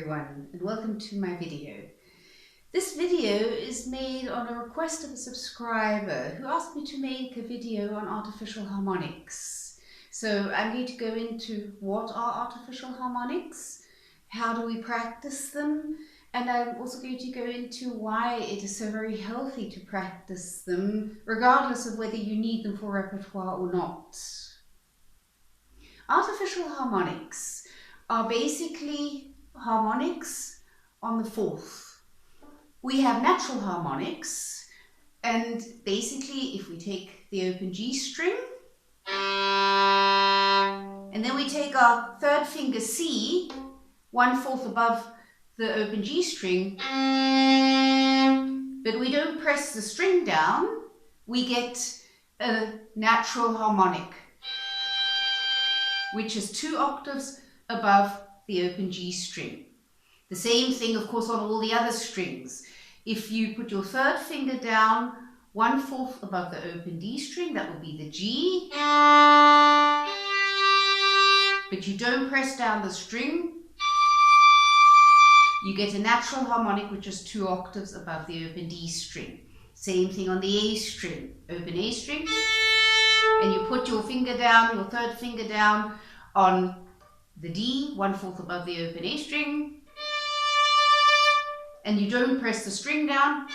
everyone, and welcome to my video. This video is made on a request of a subscriber who asked me to make a video on artificial harmonics. So I'm going to go into what are artificial harmonics, how do we practice them, and I'm also going to go into why it is so very healthy to practice them, regardless of whether you need them for repertoire or not. Artificial harmonics are basically harmonics on the fourth. We have natural harmonics, and basically if we take the open G string, and then we take our third finger C, 1/4 above the open G string, but we don't press the string down, we get a natural harmonic, which is 2 octaves above the open G string. The same thing, of course, on all the other strings. If you put your third finger down 1/4 above the open D string, that will be the G, but you don't press down the string, you get a natural harmonic which is 2 octaves above the open D string. Same thing on the A string, open A string, and you put your finger down, your third finger down on the D, 1/4 above the open A string, and you don't press the string down,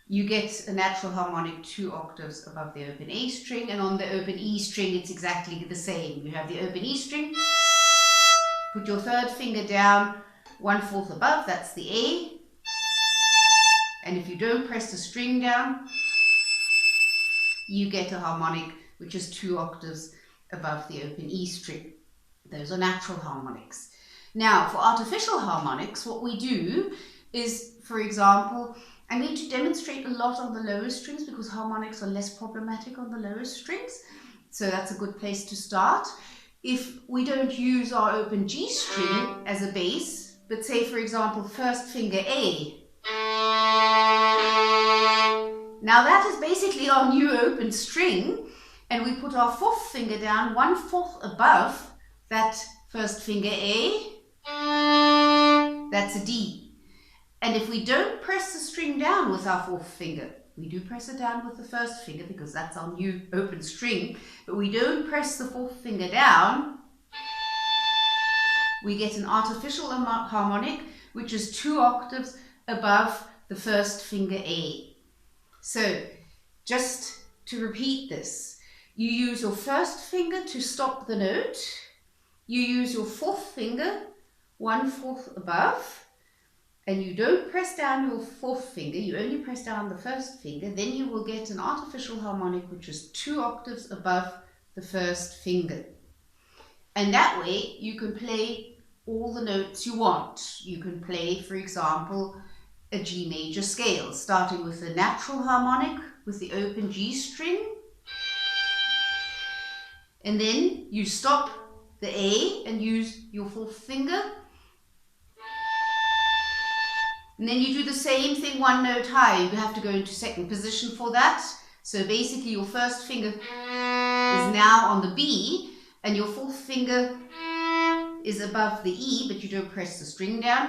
you get a natural harmonic 2 octaves above the open A string, and on the open E string it's exactly the same. You have the open E string, put your third finger down 1/4 above, that's the A, and if you don't press the string down, you get a harmonic which is 2 octaves above the open E string. Those are natural harmonics. Now, for artificial harmonics, what we do is, for example, I'm going to demonstrate a lot on the lower strings because harmonics are less problematic on the lower strings. So that's a good place to start. If we don't use our open G string as a bass, but say, for example, first finger A. Now that is basically our new open string, and we put our fourth finger down 1/4 above that first finger A, that's a D. And if we don't press the string down with our fourth finger, we do press it down with the first finger because that's our new open string, but we don't press the fourth finger down, we get an artificial harmonic which is 2 octaves above the first finger A. So just to repeat this, you use your first finger to stop the note, you use your fourth finger 1/4 above, and you don't press down your fourth finger, you only press down the first finger, then you will get an artificial harmonic which is 2 octaves above the first finger. And that way you can play all the notes you want. You can play, for example, a G major scale, starting with the natural harmonic with the open G string, and then you stop the A and use your fourth finger, and then you do the same thing 1 note higher. You have to go into second position for that. So basically your first finger is now on the B, and your fourth finger is above the E, but you don't press the string down.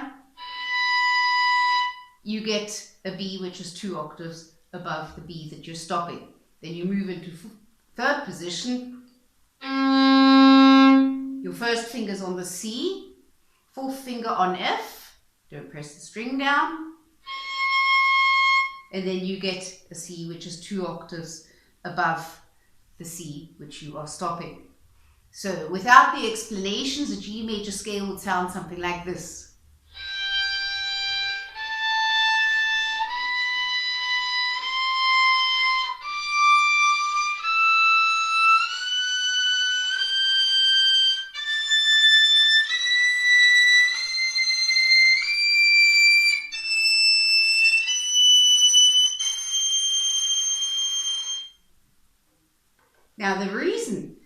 You get a B which is 2 octaves above the B that you're stopping. Then you move into third position. Your first finger's on the C, fourth finger on F, don't press the string down, and then you get a C which is 2 octaves above the C which you are stopping. So without the explanations, a G major scale would sound something like this. Now, the reason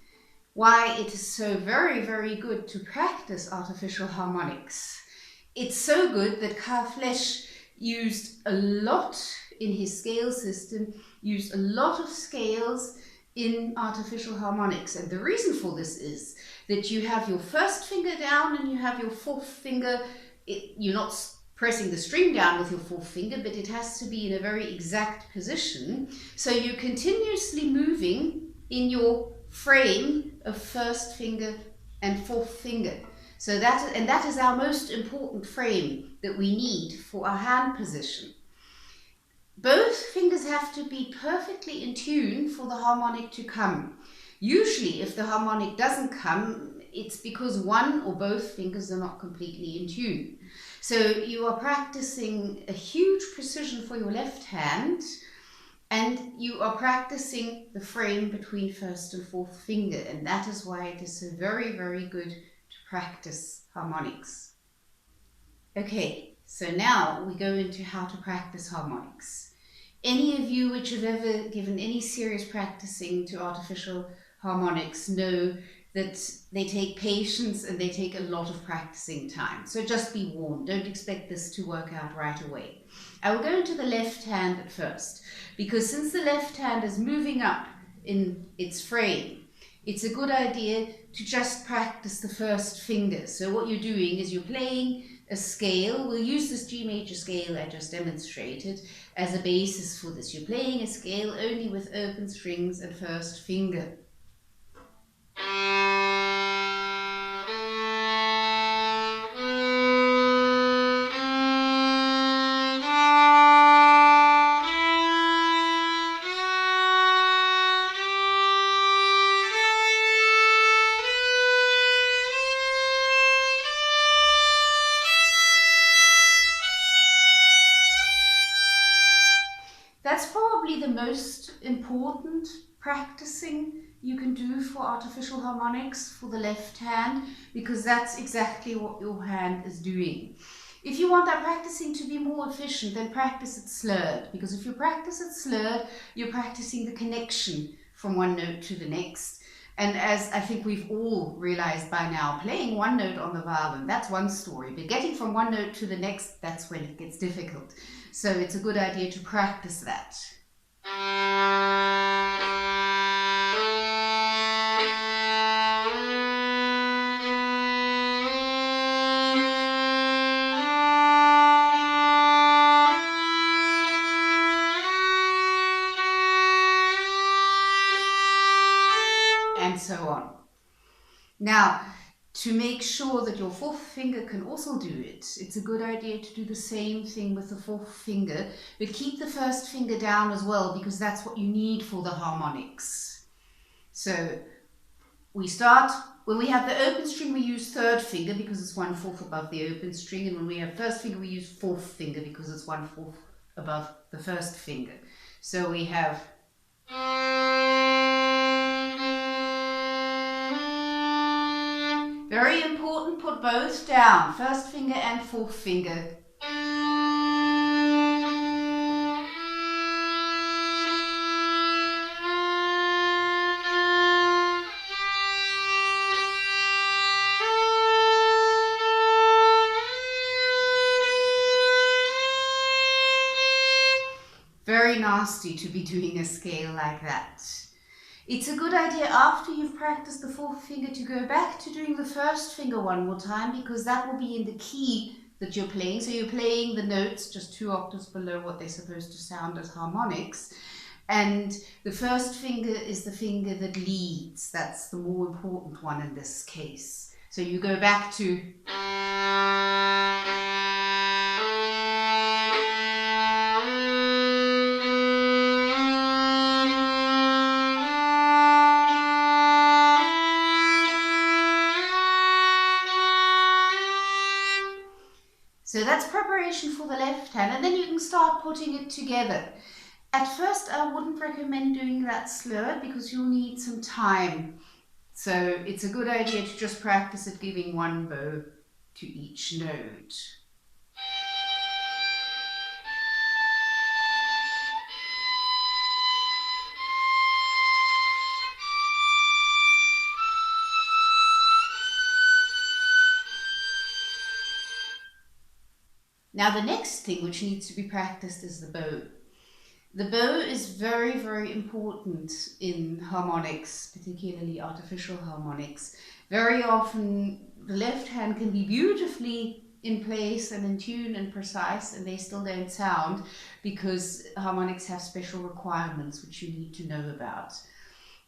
why it is so very, very good to practice artificial harmonics, it's so good that Carl Flesch used a lot in his scale system, used a lot of scales in artificial harmonics. And the reason for this is that you have your first finger down and you have your fourth finger. You're not pressing the string down with your fourth finger, but it has to be in a very exact position. So you're continuously moving in your frame of first finger and fourth finger. So that is our most important frame that we need for our hand position. Both fingers have to be perfectly in tune for the harmonic to come. Usually, if the harmonic doesn't come, it's because one or both fingers are not completely in tune. So you are practicing a huge precision for your left hand, and you are practicing the frame between first and fourth finger, and that is why it is so very, very good to practice harmonics. Okay, so now we go into how to practice harmonics. Any of you which have ever given any serious practicing to artificial harmonics know that they take patience and they take a lot of practicing time. So just be warned, don't expect this to work out right away. I will go into the left hand at first, because since the left hand is moving up in its frame, it's a good idea to just practice the first finger. So what you're doing is you're playing a scale. We'll use this G major scale I just demonstrated as a basis for this. You're playing a scale only with open strings and first finger. That's probably the most important practicing you can do for artificial harmonics for the left hand, because that's exactly what your hand is doing. If you want that practicing to be more efficient, then practice it slurred, because if you practice it slurred, you're practicing the connection from one note to the next. And as I think we've all realized by now, playing one note on the violin, that's one story, but getting from one note to the next, that's when it gets difficult. So it's a good idea to practice that. And so on. Now, to make sure that your fourth finger can also do it, it's a good idea to do the same thing with the fourth finger, but keep the first finger down as well, because that's what you need for the harmonics. So we start, when we have the open string, we use third finger because it's 1/4 above the open string, and when we have first finger, we use fourth finger because it's 1/4 above the first finger. So we have very important, put both down, first finger and fourth finger. Very nasty to be doing a scale like that. It's a good idea after you've practiced the fourth finger to go back to doing the first finger one more time, because that will be in the key that you're playing. So you're playing the notes just 2 octaves below what they're supposed to sound as harmonics. And the first finger is the finger that leads. That's the more important one in this case. So you go back to So that's preparation for the left hand, and then you can start putting it together. At first, I wouldn't recommend doing that slurred because you'll need some time. So it's a good idea to just practice it, giving one bow to each note. Now the next thing which needs to be practiced is the bow. The bow is very, very important in harmonics, particularly artificial harmonics. Very often the left hand can be beautifully in place and in tune and precise, and they still don't sound because harmonics have special requirements which you need to know about.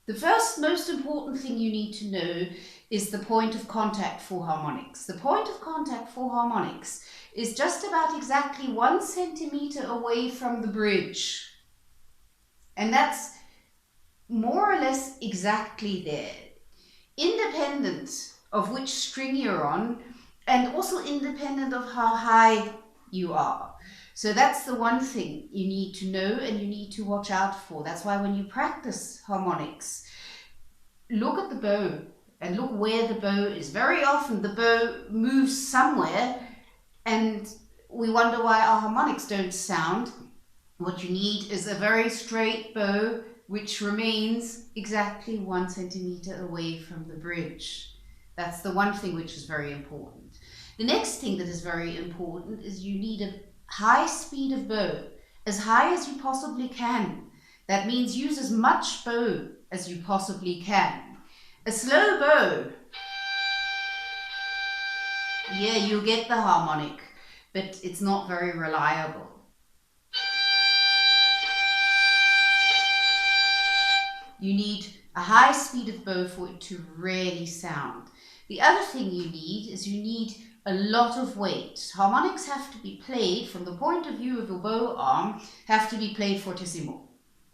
The first most important thing you need to know is the point of contact for harmonics. The point of contact for harmonics is just about exactly 1 centimeter away from the bridge. And that's more or less exactly there, independent of which string you're on, and also independent of how high you are. So that's the one thing you need to know and you need to watch out for. That's why when you practice harmonics, look at the bow and look where the bow is. Very often the bow moves somewhere and we wonder why our harmonics don't sound. What you need is a very straight bow which remains exactly 1 centimeter away from the bridge. That's the one thing which is very important. The next thing that is very important is you need a high speed of bow, as high as you possibly can. That means use as much bow as you possibly can. A slow bow, yeah, you'll get the harmonic, but it's not very reliable. You need a high speed of bow for it to really sound. The other thing you need is you need a lot of weight. Harmonics have to be played from the point of view of your bow arm, have to be played fortissimo.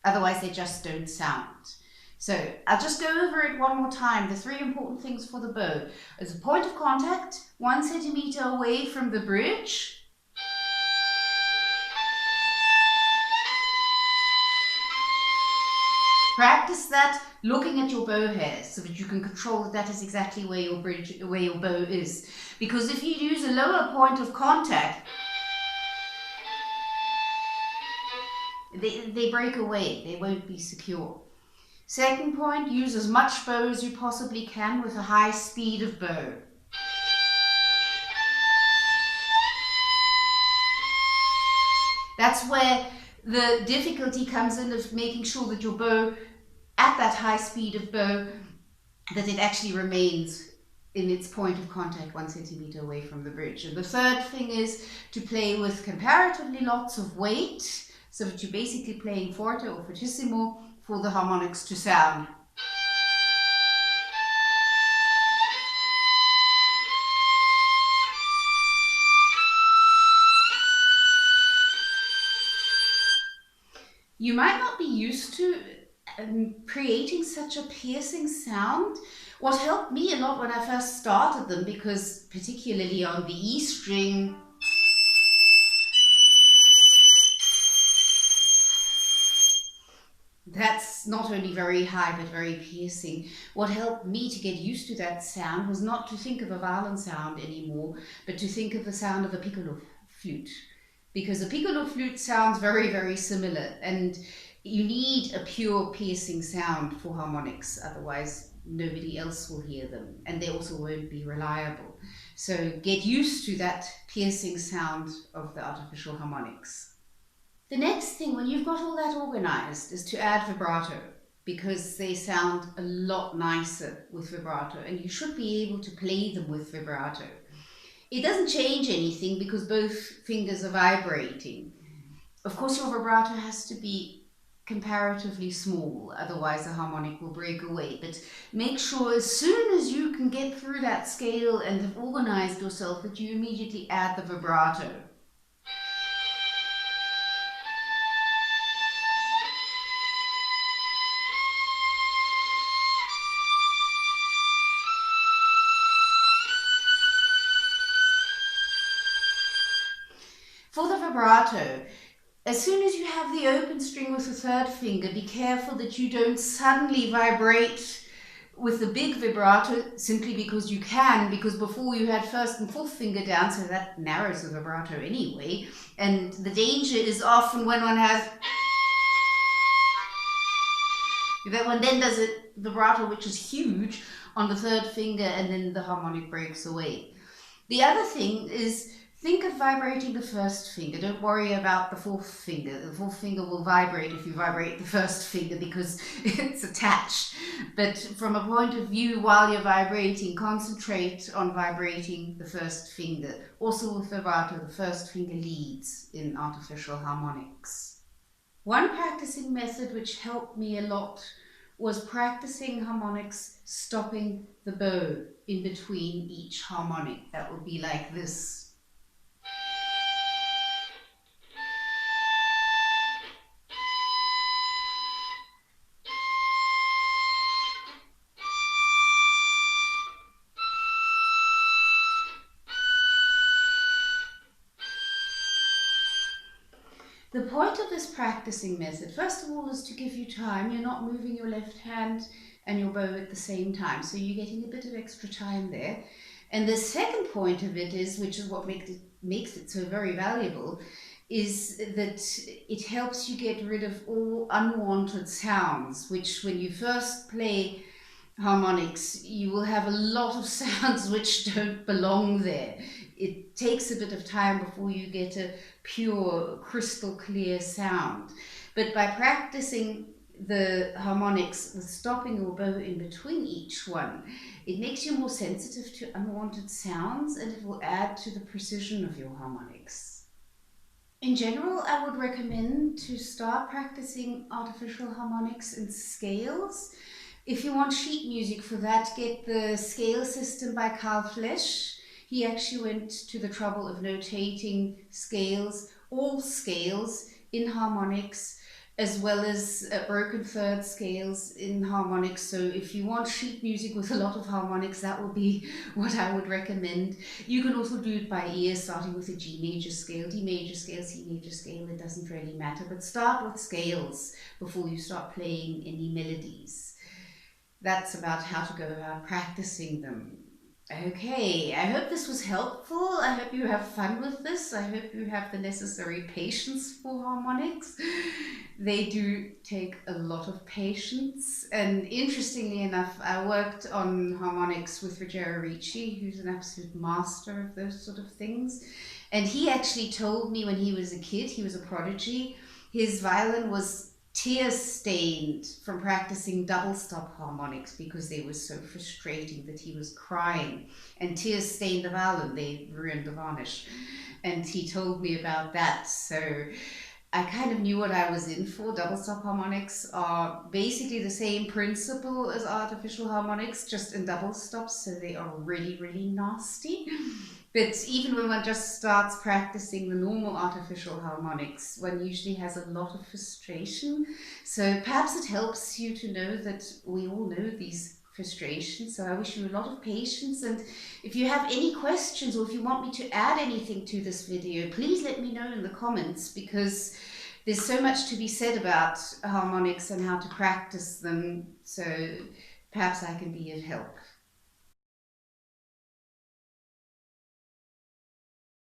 Otherwise they just don't sound. So I'll just go over it one more time. The 3 important things for the bow is a point of contact, 1 centimeter away from the bridge. Practice that looking at your bow hairs so that you can control that that is exactly where your bow is. Because if you use a lower point of contact, they break away, they won't be secure. Second point, use as much bow as you possibly can with a high speed of bow. That's where the difficulty comes in of making sure that your bow, at that high speed of bow, that it actually remains in its point of contact 1 centimeter away from the bridge. And the third thing is to play with comparatively lots of weight, so that you're basically playing forte or fortissimo for the harmonics to sound. You might not be used to creating such a piercing sound. What helped me a lot when I first started them, because particularly on the E string, that's not only very high but very piercing. What helped me to get used to that sound was not to think of a violin sound anymore, but to think of the sound of a piccolo flute. Because a piccolo flute sounds very, very similar, and you need a pure piercing sound for harmonics, otherwise nobody else will hear them, and they also won't be reliable. So get used to that piercing sound of the artificial harmonics. The next thing, when you've got all that organized, is to add vibrato, because they sound a lot nicer with vibrato, and you should be able to play them with vibrato. It doesn't change anything because both fingers are vibrating. Of course, your vibrato has to be comparatively small, otherwise the harmonic will break away. But make sure as soon as you can get through that scale and have organized yourself that you immediately add the vibrato. For the vibrato, as soon as you have the open string with the third finger, be careful that you don't suddenly vibrate with the big vibrato simply because you can, because before you had first and fourth finger down, so that narrows the vibrato anyway. And the danger is often when one has, that one then does a vibrato which is huge on the third finger and then the harmonic breaks away. The other thing is, think of vibrating the first finger. Don't worry about the fourth finger. The fourth finger will vibrate if you vibrate the first finger because it's attached. But from a point of view, while you're vibrating, concentrate on vibrating the first finger. Also with vibrato, the first finger leads in artificial harmonics. One practicing method which helped me a lot was practicing harmonics, stopping the bow in between each harmonic. That would be like this. The point of this practicing method, first of all, is to give you time. You're not moving your left hand and your bow at the same time, so you're getting a bit of extra time there. And the second point of it is, which is what makes it so very valuable, is that it helps you get rid of all unwanted sounds, which when you first play harmonics, you will have a lot of sounds which don't belong there. It takes a bit of time before you get a pure, crystal clear sound. But by practicing the harmonics with stopping your bow in between each one, it makes you more sensitive to unwanted sounds, and it will add to the precision of your harmonics. In general, I would recommend to start practicing artificial harmonics in scales. If you want sheet music for that, get the scale system by Carl Flesch. He actually went to the trouble of notating scales, all scales in harmonics, as well as broken third scales in harmonics. So if you want sheet music with a lot of harmonics, that would be what I would recommend. You can also do it by ear, starting with a G major scale, D major scale, C major scale. It doesn't really matter, but start with scales before you start playing any melodies. That's about how to go about practicing them. Okay, I hope this was helpful. I hope you have fun with this. I hope you have the necessary patience for harmonics. They do take a lot of patience. And interestingly enough, I worked on harmonics with Ruggiero Ricci, who's an absolute master of those sort of things. And he actually told me when he was a kid, he was a prodigy, his violin was tear-stained from practicing double-stop harmonics because they were so frustrating that he was crying. And tears stained the violin, they ruined the varnish. And he told me about that. So I kind of knew what I was in for. Double-stop harmonics are basically the same principle as artificial harmonics, just in double stops, so they are really, really nasty. But even when one just starts practicing the normal artificial harmonics, one usually has a lot of frustration. So perhaps it helps you to know that we all know these frustrations. So I wish you a lot of patience. And if you have any questions, or if you want me to add anything to this video, please let me know in the comments, because there's so much to be said about harmonics and how to practice them. So perhaps I can be of help.